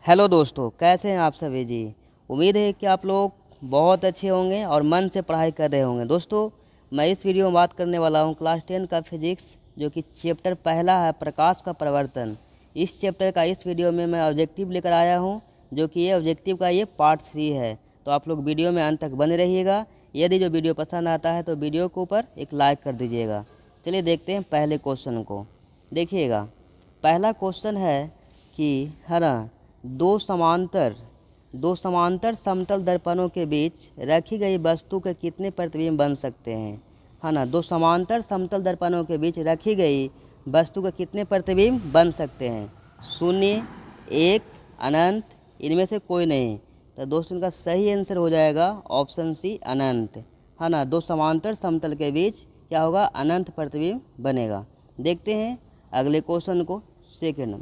Hello दोस्तों, कैसे हैं आप सभी जी। उम्मीद है कि आप लोग बहुत अच्छे होंगे और मन से पढ़ाई कर रहे होंगे। दोस्तों, मैं इस वीडियो में बात करने वाला हूं क्लास 10 का फिजिक्स, जो कि चैप्टर पहला है प्रकाश का प्रवर्तन। इस चैप्टर का इस वीडियो में मैं ऑब्जेक्टिव लेकर आया हूं, जो कि ये ऑब्जेक्टिव का ये पार्ट 3 है। तो आप लोग वीडियो में अंत तक बने रहिएगा। यदि जो वीडियो पसंद आता है तो वीडियो के ऊपर एक लाइक कर दीजिएगा। चलिए देखते हैं पहले क्वेश्चन को। देखिएगा, पहला क्वेश्चन है कि है ना, दो समांतर समतल दर्पणों के बीच रखी गई वस्तु के कितने प्रतिबिंब बन सकते हैं। है ना, दो समांतर समतल दर्पणों के बीच रखी गई वस्तु के कितने प्रतिबिंब बन सकते हैं। शून्य, एक, अनंत, इनमें से कोई नहीं। तो दोस्तों, इनका सही आंसर हो जाएगा ऑप्शन सी, अनंत। है ना, दो समांतर समतल के बीच क्या होगा, अनंत प्रतिबिंब बनेगा। देखते हैं अगले क्वेश्चन को। सेकेंड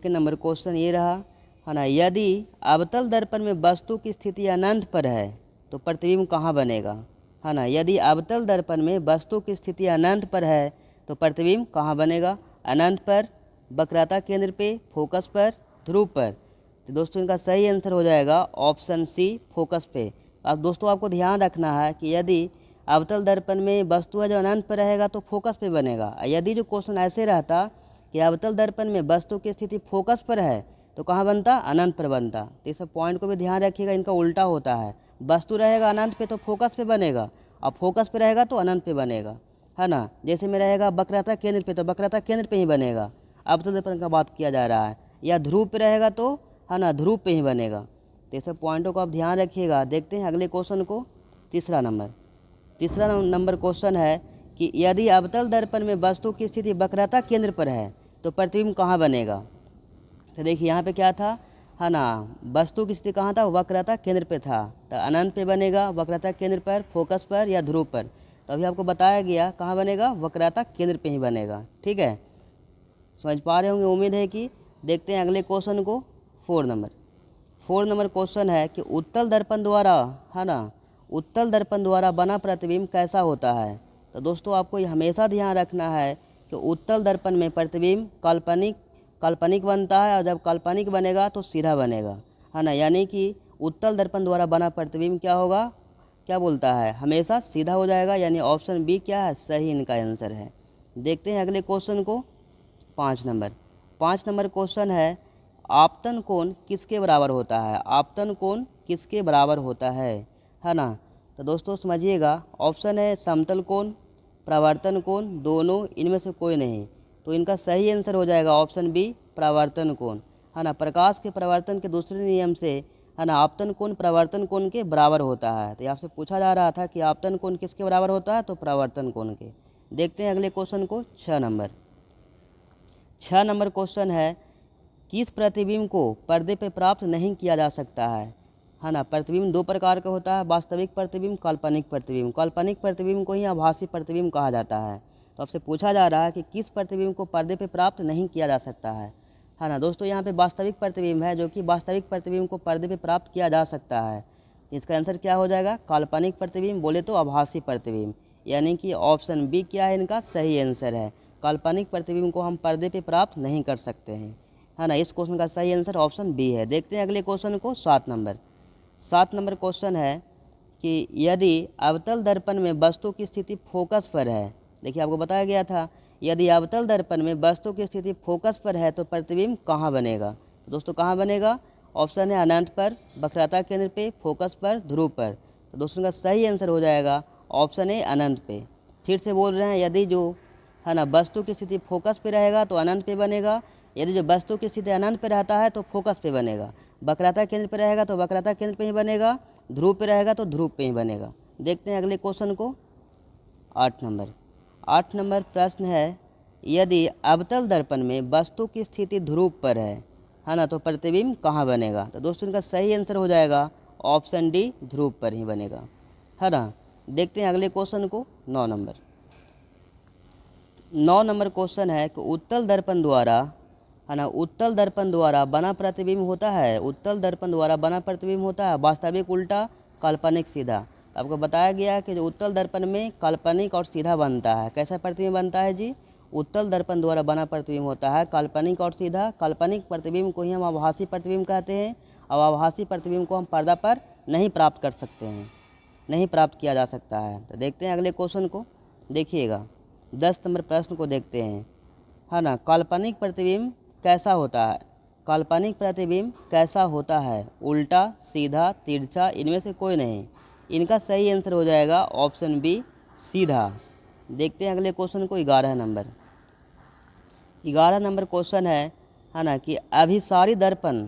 नंबर क्वेश्चन ये रहा, है ना, यदि अवतल दर्पण में वस्तु की स्थिति अनंत पर है तो प्रतिबिंब कहाँ बनेगा। है ना, यदि अवतल दर्पण में वस्तु की स्थिति अनंत पर है तो प्रतिबिंब कहाँ बनेगा। अनंत पर, वक्रता केंद्र पे, फोकस पर, ध्रुव पर। तो दोस्तों, इनका सही आंसर हो जाएगा ऑप्शन सी, फोकस पे। अब दोस्तों, आपको ध्यान रखना है कि यदि अवतल दर्पण में वस्तु है जो अनंत पर रहेगा तो फोकस पे बनेगा। यदि जो क्वेश्चन ऐसे रहता कि अवतल दर्पण में वस्तु की स्थिति फोकस पर है तो कहाँ बनता, अनंत पर बनता। तो इस पॉइंट को भी ध्यान रखिएगा, इनका उल्टा होता है। वस्तु रहेगा अनंत पे तो फोकस पे बनेगा, और फोकस पे रहेगा तो अनंत पे बनेगा। है ना, जैसे में रहेगा वक्रता केंद्र पे तो वक्रता केंद्र पे ही बनेगा। अवतल दर्पण का बात किया जा रहा है। या ध्रुव पे रहेगा तो है ना, ध्रुव पे ही बनेगा। तो इस पॉइंटों को आप ध्यान रखिएगा। देखते हैं अगले क्वेश्चन को। तीसरा नंबर क्वेश्चन है कि यदि अवतल दर्पण में वस्तु की स्थिति वक्रता केंद्र पर है तो प्रतिबिंब कहाँ बनेगा। तो देखिए यहाँ पे क्या था, है ना, वस्तु की स्थिति कहाँ था, वक्रता केंद्र पे था। तो अनंत पे बनेगा, वक्रता केंद्र पर, फोकस पर या ध्रुव पर। तो अभी आपको बताया गया कहाँ बनेगा, वक्रता केंद्र पे ही बनेगा। ठीक है, समझ पा रहे होंगे, उम्मीद है कि। देखते हैं अगले क्वेश्चन को। फोर नंबर क्वेश्चन है कि उत्तल दर्पण द्वारा, है ना, उत्तल दर्पण द्वारा बना प्रतिबिंब कैसा होता है। तो दोस्तों, आपको ये हमेशा ध्यान रखना है कि उत्तल दर्पण में प्रतिबिंब काल्पनिक बनता है, और जब काल्पनिक बनेगा तो सीधा बनेगा। है ना, यानी कि उत्तल दर्पण द्वारा बना प्रतिबिंब क्या होगा, क्या बोलता है, हमेशा सीधा हो जाएगा। यानी ऑप्शन बी क्या है, सही इनका आंसर है। देखते हैं अगले क्वेश्चन को। 5 नंबर क्वेश्चन है, आपतन कोण किसके बराबर होता है। आपतन कोण किसके बराबर होता है ना। तो दोस्तों समझिएगा, ऑप्शन है समतल कोण, परावर्तन कोण, दोनों, इनमें से कोई नहीं। तो इनका सही आंसर हो जाएगा ऑप्शन बी, परावर्तन कोण। है ना, प्रकाश के परावर्तन के दूसरे नियम से, है ना, आपतन कोण परावर्तन कोण के बराबर होता है। तो आपसे पूछा जा रहा था कि आपतन कोण किसके बराबर होता है, तो परावर्तन कोण के। देखते हैं अगले क्वेश्चन को। 6 नंबर क्वेश्चन है, किस प्रतिबिंब को पर्दे पर प्राप्त नहीं किया जा सकता है ना। प्रतिबिंब दो प्रकार का होता है, वास्तविक प्रतिबिंब, काल्पनिक प्रतिबिंब। काल्पनिक प्रतिबिंब को ही आभासी प्रतिबिंब कहा जाता है। तो आपसे पूछा जा रहा है कि किस प्रतिबिंब को पर्दे पर प्राप्त नहीं किया जा सकता है ना। दोस्तों, यहाँ पे वास्तविक प्रतिबिंब है, जो कि वास्तविक प्रतिबिंब को पर्दे पर प्राप्त किया जा सकता है। इसका आंसर क्या हो जाएगा, काल्पनिक प्रतिबिंब, बोले तो आभासी प्रतिबिंब। यानी कि ऑप्शन बी क्या है, इनका सही आंसर है। काल्पनिक प्रतिबिंब को हम पर्दे पे प्राप्त नहीं कर सकते हैं। है ना, इस क्वेश्चन का सही आंसर ऑप्शन बी है। देखते हैं अगले क्वेश्चन को। 7 नंबर क्वेश्चन है कि यदि अवतल दर्पण में वस्तु की स्थिति फोकस पर है। देखिए, आपको बताया गया था, यदि अवतल दर्पण में वस्तु की स्थिति फोकस पर है तो प्रतिबिंब कहाँ बनेगा। तो दोस्तों, कहाँ बनेगा, ऑप्शन है अनंत पर, वक्रता केंद्र पे, फोकस पर, ध्रुव पर। तो दोस्तों, का सही आंसर हो जाएगा ऑप्शन ए, अनंत पे। फिर से बोल रहे हैं, यदि जो है ना वस्तु की स्थिति फोकस पे रहेगा तो अनंत पे बनेगा। यदि जो वस्तु की स्थिति अनंत पे रहता है तो फोकस पे बनेगा। वक्रता केंद्र पे रहेगा तो वक्रता केंद्र पे ही बनेगा। ध्रुव पे रहेगा तो ध्रुव पे ही बनेगा। देखते हैं अगले क्वेश्चन को। 8 नंबर प्रश्न है, यदि अवतल दर्पण में वस्तु की स्थिति ध्रुव पर है ना, तो प्रतिबिंब कहाँ बनेगा। तो दोस्तों, इनका सही आंसर हो जाएगा ऑप्शन डी, ध्रुव पर ही बनेगा। है ना, देखते हैं अगले क्वेश्चन को। 9 नंबर क्वेश्चन है कि उत्तल दर्पण द्वारा, है ना, उत्तल दर्पण द्वारा बना प्रतिबिंब होता है, उत्तल दर्पण द्वारा बना प्रतिबिंब होता है वास्तविक, उल्टा, काल्पनिक, सीधा। तो आपको बताया गया कि जो उत्तल दर्पण में काल्पनिक और सीधा बनता है। कैसा प्रतिबिंब बनता है जी, उत्तल दर्पण द्वारा बना प्रतिबिंब होता है काल्पनिक और सीधा। काल्पनिक प्रतिबिंब को ही हम आभासी प्रतिबिंब कहते हैं और आभासी प्रतिबिंब को हम पर्दा पर नहीं प्राप्त कर सकते हैं, नहीं प्राप्त किया जा सकता है। तो देखते हैं अगले क्वेश्चन को, देखिएगा 10 नंबर प्रश्न को देखते हैं, है ना। काल्पनिक प्रतिबिंब कैसा होता है? काल्पनिक प्रतिबिंब कैसा होता है? उल्टा, सीधा, तिरछा, इनमें से कोई नहीं। इनका सही आंसर हो जाएगा ऑप्शन बी, सीधा। देखते हैं अगले क्वेश्चन को, 11 नंबर। 11 नंबर क्वेश्चन है ना, कि अभिसारी दर्पण,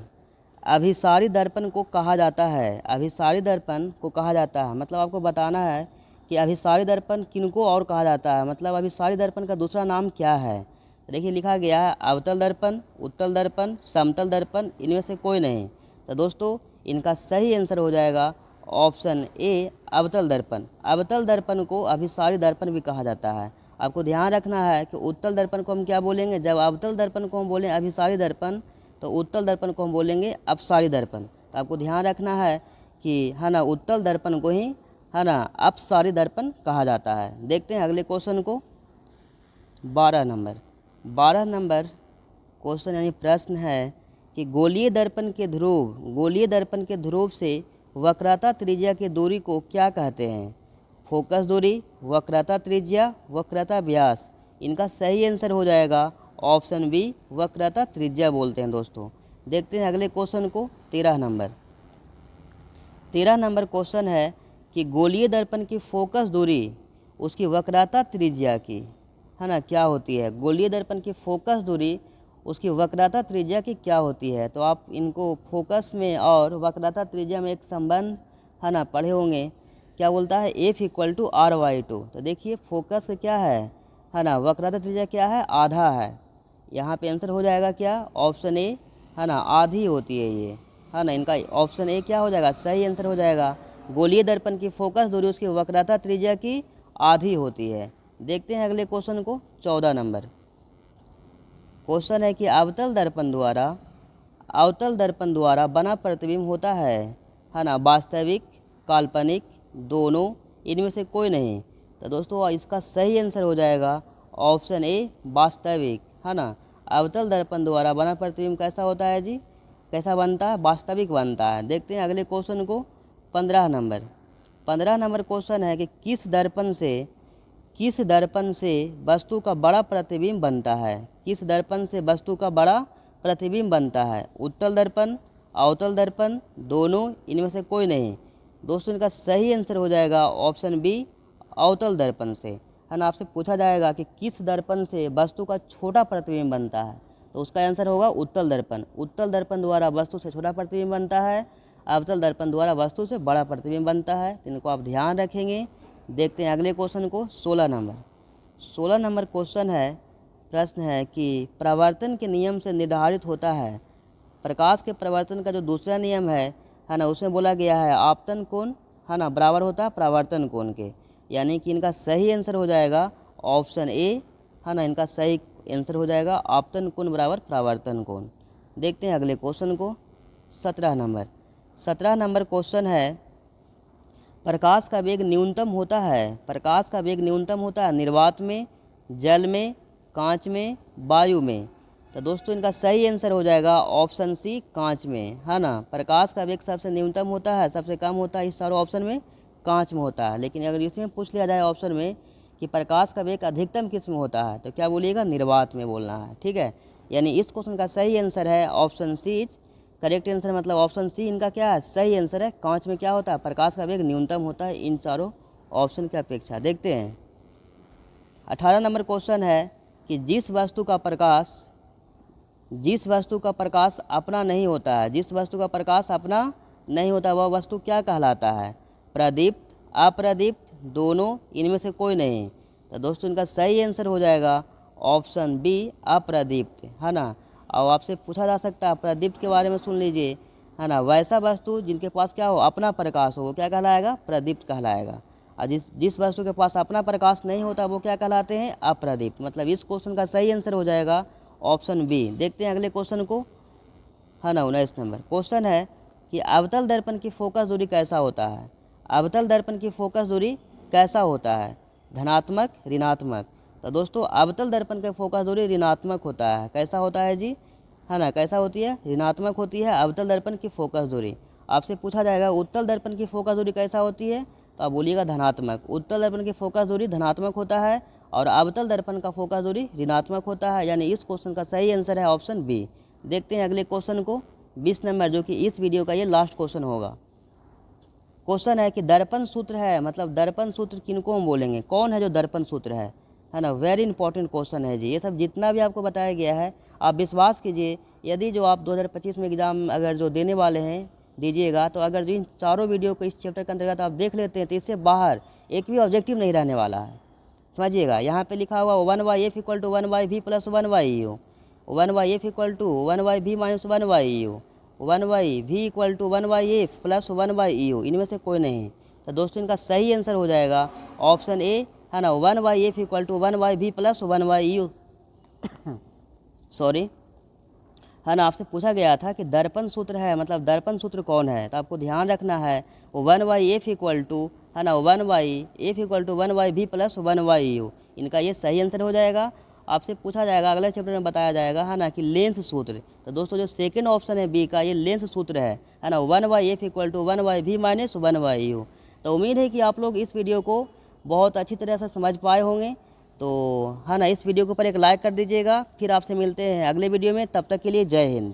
अभिसारी दर्पण को कहा जाता है, अभिसारी दर्पण को कहा जाता है, मतलब आपको बताना है कि अभिसारी दर्पण किनको और कहा जाता है, मतलब अभिसारी दर्पण का दूसरा नाम क्या है। देखिए लिखा गया है अवतल दर्पण, उत्तल दर्पण, समतल दर्पण, इनमें से कोई नहीं। तो दोस्तों इनका सही आंसर हो जाएगा ऑप्शन ए, अवतल दर्पण। अवतल दर्पण को अभिसारी दर्पण भी कहा जाता है। आपको ध्यान रखना है कि उत्तल दर्पण को हम क्या बोलेंगे, जब अवतल दर्पण को हम बोलें अभिसारी दर्पण, तो उत्तल दर्पण को हम बोलेंगे अपसारी दर्पण। तो आपको ध्यान रखना है कि, है ना, उत्तल दर्पण को ही, है ना, अपसारी दर्पण कहा जाता है। देखते हैं अगले क्वेश्चन को, 12 नंबर। 12 नंबर क्वेश्चन यानी प्रश्न है कि गोलीय दर्पण के ध्रुव, गोलीय दर्पण के ध्रुव से वक्रता त्रिज्या की दूरी को क्या कहते हैं? फोकस दूरी, वक्रता त्रिज्या, वक्रता व्यास। इनका सही आंसर हो जाएगा ऑप्शन बी, वक्रता त्रिज्या बोलते हैं दोस्तों। देखते हैं अगले क्वेश्चन को, 13 नंबर। 13 नंबर क्वेश्चन है कि गोलीय दर्पण की फोकस दूरी उसकी वक्रता त्रिज्या की, है ना, क्या होती है? गोलीय दर्पण की फोकस दूरी उसकी वक्रता त्रिज्या की क्या होती है? तो आप इनको फोकस में और वक्रता त्रिज्या में एक संबंध, है ना, पढ़े होंगे, क्या बोलता है, F = R/2। तो देखिए फोकस क्या है ना, वक्रता त्रिज्या क्या है, आधा है। यहाँ पे आंसर हो जाएगा क्या, ऑप्शन ए, है ना, आधी होती है ये, है ना। इनका ऑप्शन ए क्या हो जाएगा, सही आंसर हो जाएगा। गोलीय दर्पण की फोकस दूरी उसकी वक्रता त्रिज्या की आधी होती है। देखते हैं अगले क्वेश्चन को, 14 नंबर। क्वेश्चन है कि अवतल दर्पण द्वारा, अवतल दर्पण द्वारा बना प्रतिबिंब होता है ना, वास्तविक, काल्पनिक, दोनों, इनमें से कोई नहीं। तो दोस्तों इसका सही आंसर हो जाएगा ऑप्शन ए, वास्तविक, है ना। अवतल दर्पण द्वारा बना प्रतिबिंब कैसा होता है जी, कैसा बनता है, वास्तविक बनता है। देखते हैं अगले क्वेश्चन को, 15 नंबर। 15 नंबर क्वेश्चन है कि किस दर्पण से, किस दर्पण से वस्तु का बड़ा प्रतिबिंब बनता है? किस दर्पण से वस्तु का बड़ा प्रतिबिंब बनता है? उत्तल दर्पण, अवतल दर्पण, दोनों, इनमें से कोई नहीं। दोस्तों इनका सही आंसर हो जाएगा ऑप्शन बी, अवतल दर्पण से, है ना। आपसे पूछा जाएगा कि किस दर्पण से वस्तु का छोटा प्रतिबिंब बनता है, तो उसका आंसर होगा उत्तल दर्पण। उत्तल दर्पण द्वारा वस्तु से छोटा प्रतिबिंब बनता है, अवतल दर्पण द्वारा वस्तु से बड़ा प्रतिबिंब बनता है। तो इनको आप ध्यान रखेंगे। देखते हैं अगले क्वेश्चन को, 16 नंबर। 16 नंबर क्वेश्चन है, प्रश्न है कि प्रवर्तन के नियम से निर्धारित होता है, प्रकाश के प्रवर्तन का जो दूसरा नियम है ना, उसमें बोला गया है आपतन कोण, है ना, बराबर होता है प्रवर्तन कोण के। यानी कि इनका सही आंसर हो जाएगा ऑप्शन ए, है ना। इनका सही आंसर हो जाएगा आपतन कोण बराबर प्रवर्तन कोण। देखते हैं अगले क्वेश्चन को, 17 नंबर। 17 नंबर क्वेश्चन है, प्रकाश का वेग न्यूनतम होता है, प्रकाश का वेग न्यूनतम होता है निर्वात में, जल में, कांच में, वायु में। तो दोस्तों इनका सही आंसर हो जाएगा ऑप्शन सी, कांच में, है ना। प्रकाश का वेग सबसे न्यूनतम होता है, सबसे कम होता है इस सारे ऑप्शन में, कांच में होता है। लेकिन अगर इसमें पूछ लिया जाए ऑप्शन में कि प्रकाश का वेग अधिकतम किस में होता है, तो क्या बोलिएगा, निर्वात में बोलना है, ठीक है। यानी इस क्वेश्चन का सही आंसर है ऑप्शन सी, करेक्ट आंसर मतलब ऑप्शन सी इनका क्या है, सही आंसर है। कांच में क्या होता है, प्रकाश का वेग न्यूनतम होता है इन चारों ऑप्शन की अपेक्षा। देखते हैं 18 नंबर क्वेश्चन है कि जिस वस्तु का प्रकाश, जिस वस्तु का प्रकाश अपना नहीं होता है, जिस वस्तु का प्रकाश अपना नहीं होता वह वस्तु क्या कहलाता है? प्रदीप्त, अप्रदीप्त, दोनों, इनमें से कोई नहीं। तो दोस्तों इनका सही आंसर हो जाएगा ऑप्शन बी, अप्रदीप्त, है ना। और आपसे पूछा जा सकता है प्रदीप्त के बारे में, सुन लीजिए, है ना। वैसा वस्तु जिनके पास क्या हो, अपना प्रकाश हो, वो क्या कहलाएगा, प्रदीप्त कहलाएगा। और जिस वस्तु के पास अपना प्रकाश नहीं होता वो क्या कहलाते हैं, अप्रदीप्त। मतलब इस क्वेश्चन का सही आंसर हो जाएगा ऑप्शन बी। देखते हैं अगले क्वेश्चन को, है ना, 19 नंबर क्वेश्चन है कि अवतल दर्पण की फोकस दूरी कैसा होता है? अवतल दर्पण की फोकस दूरी कैसा होता है, धनात्मक, ऋणात्मक? तो दोस्तों अवतल दर्पण का फोकस दूरी ऋणात्मक होता है। कैसा होता है जी, है ना, कैसा होती है, ऋणात्मक होती है अवतल दर्पण की फोकस दूरी। आपसे पूछा जाएगा उत्तल दर्पण की फोकस दूरी कैसा होती है, तो आप बोलिएगा धनात्मक। उत्तल दर्पण की फोकस दूरी धनात्मक होता है और अवतल दर्पण का फोकस दूरी ऋणात्मक होता है। यानी इस क्वेश्चन का सही आंसर है ऑप्शन बी। देखते हैं अगले क्वेश्चन को, 20 नंबर, जो कि इस वीडियो का ये लास्ट क्वेश्चन होगा। क्वेश्चन है कि दर्पण सूत्र है, मतलब दर्पण सूत्र किनको हम बोलेंगे, कौन है जो दर्पण सूत्र है ना। वेरी इंपॉर्टेंट क्वेश्चन है जी। ये सब जितना भी आपको बताया गया है आप विश्वास कीजिए, यदि जो आप 2025 में एग्ज़ाम अगर जो देने वाले हैं दीजिएगा, तो अगर जो इन चारों वीडियो को इस चैप्टर के अंतर्गत आप देख लेते हैं तो इससे बाहर एक भी ऑब्जेक्टिव नहीं रहने वाला है। समझिएगा, यहाँ पे लिखा हुआ 1/f equal to 1/v plus 1/u, 1/f equal to 1/v minus 1/u, 1/v equal to 1/f plus 1/u, इनमें से कोई नहीं। तो दोस्तों इनका सही आंसर हो जाएगा ऑप्शन ए, है ना, 1/f equal to 1/v plus 1/u। Sorry, है ना, आपसे पूछा गया था कि दर्पण सूत्र है, मतलब दर्पण सूत्र कौन है, तो आपको ध्यान रखना है 1/f इक्वल टू, है ना, 1/f equal to 1/v plus 1/u, इनका ये सही आंसर हो जाएगा। आपसे पूछा जाएगा अगले चैप्टर में बताया जाएगा, है ना, कि लेंस सूत्र। तो दोस्तों जो सेकंड ऑप्शन है बी का, ये लेंस सूत्र है ना, 1/f equal to 1/v minus 1/u। तो उम्मीद है कि आप लोग इस वीडियो को बहुत अच्छी तरह से समझ पाए होंगे। तो है ना, इस वीडियो के ऊपर एक लाइक कर दीजिएगा। फिर आपसे मिलते हैं अगले वीडियो में, तब तक के लिए जय हिंद।